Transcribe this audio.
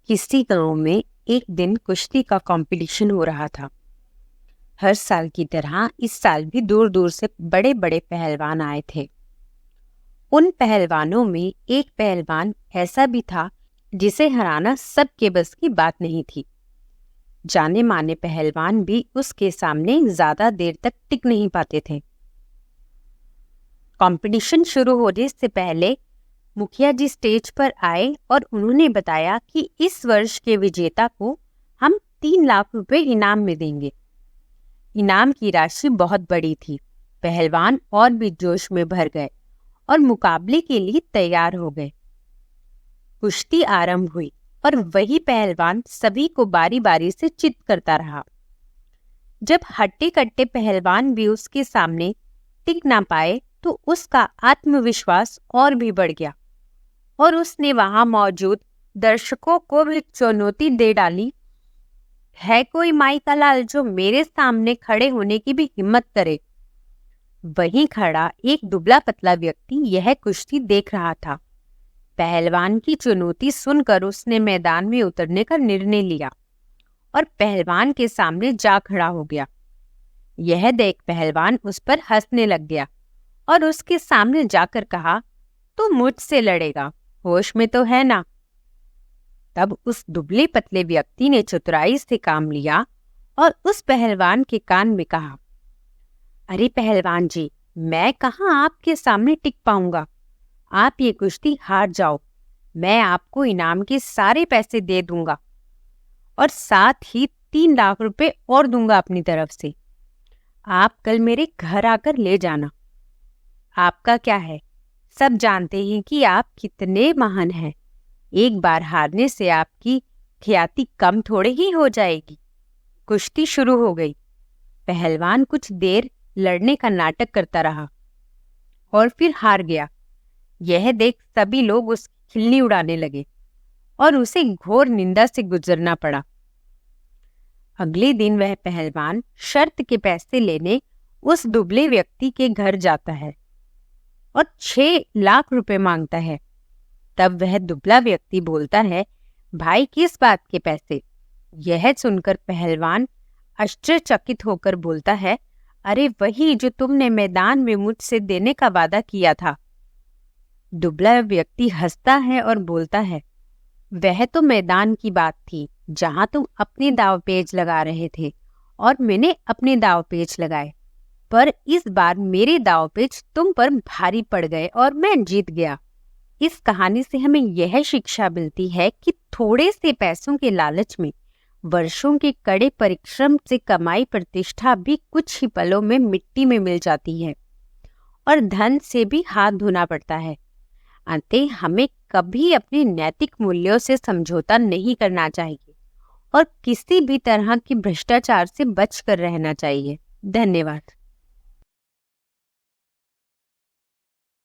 किसी गांव में एक दिन कुश्ती का कंपटीशन हो रहा था। हर साल की तरह इस साल भी दूर दूर से बड़े बड़े पहलवान आए थे। उन पहलवानों में एक पहलवान ऐसा भी था जिसे हराना सबके बस की बात नहीं थी। जाने माने पहलवान भी उसके सामने ज्यादा देर तक टिक नहीं पाते थे। कंपटीशन शुरू होने से पहले मुखिया जी स्टेज पर आए और उन्होंने बताया कि इस वर्ष के विजेता को हम 3 लाख रुपए इनाम में देंगे। इनाम की राशि बहुत बड़ी थी। पहलवान और भी जोश में भर गए और मुकाबले के लिए तैयार हो गए। कुश्ती आरंभ हुई और वही पहलवान सभी को बारी बारी से चित करता रहा। जब हट्टे कट्टे पहलवान भी उसके सामने टिक ना पाए तो उसका आत्मविश्वास और भी बढ़ गया और उसने वहां मौजूद दर्शकों को भी चुनौती दे डाली। है कोई माई का लाल जो मेरे सामने खड़े होने की भी हिम्मत करे? वहीं खड़ा एक दुबला पतला व्यक्ति यह कुश्ती देख रहा था। पहलवान की चुनौती सुनकर उसने मैदान में उतरने का निर्णय लिया और पहलवान के सामने जा खड़ा हो गया। यह देख पहलवान उस पर हंसने लग गया और उसके सामने जाकर कहा, तू मुझसे लड़ेगा, होश में तो है ना? तब उस दुबले पतले व्यक्ति ने चतुराई से काम लिया और उस पहलवान के कान में कहा, अरे पहलवान जी, मैं कहाँ आपके सामने टिक पाऊंगा। आप ये कुश्ती हार जाओ, मैं आपको इनाम के सारे पैसे दे दूंगा और साथ ही 3 लाख रुपए और दूंगा अपनी तरफ से। आप कल मेरे घर आकर ले जाना। आपका क्या है, सब जानते हैं कि आप कितने महान हैं। एक बार हारने से आपकी ख्याति कम थोड़े ही हो जाएगी। कुश्ती शुरू हो गई। पहलवान कुछ देर लड़ने का नाटक करता रहा और फिर हार गया। यह देख सभी लोग उसकी खिल्ली उड़ाने लगे और उसे घोर निंदा से गुजरना पड़ा। अगले दिन वह पहलवान शर्त के पैसे लेने उस दुबले व्यक्ति के घर जाता है और 6 लाख रुपए मांगता है। तब वह दुबला व्यक्ति बोलता है, भाई किस बात के पैसे? यह सुनकर पहलवान आश्चर्यचकित होकर बोलता है, अरे वही जो तुमने मैदान में मुझसे देने का वादा किया था। दुबला व्यक्ति हंसता है और बोलता है, वह तो मैदान की बात थी जहां तुम अपने दाव पेच लगा रहे थे और मैंने अपने दाव पेच लगाए, पर इस बार मेरे दाव पेच तुम पर भारी पड़ गए और मैं जीत गया। इस कहानी से हमें यह शिक्षा मिलती है कि थोड़े से पैसों के लालच में वर्षों के कड़े परिश्रम से कमाई प्रतिष्ठा भी कुछ ही पलों में मिट्टी में मिल जाती है और धन से भी हाथ धोना पड़ता है। अतः हमें कभी अपने नैतिक मूल्यों से समझौता नहीं करना चाहिए और किसी भी तरह के भ्रष्टाचार से बचकर रहना चाहिए। धन्यवाद।